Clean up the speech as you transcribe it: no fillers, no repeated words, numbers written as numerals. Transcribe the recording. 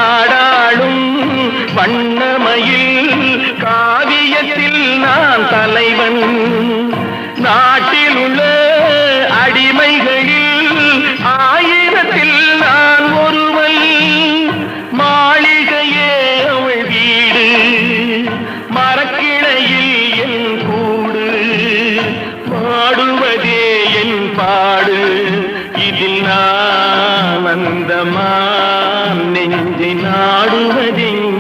ஆடாளும் வண்ணமயில் காவியத்தில் நான் தலைவன். நாட்டில் உள்ள அடிமைகளில் ஆயிரத்தில் நான் ஒருவன். மாளிகையே அவள் வீடு, மரக்கிளையில் என் கூடு, பாடுவதே என் பாடு. இதில் நான் வந்தமான் நெஞ்சை நாடுவதெங்கே?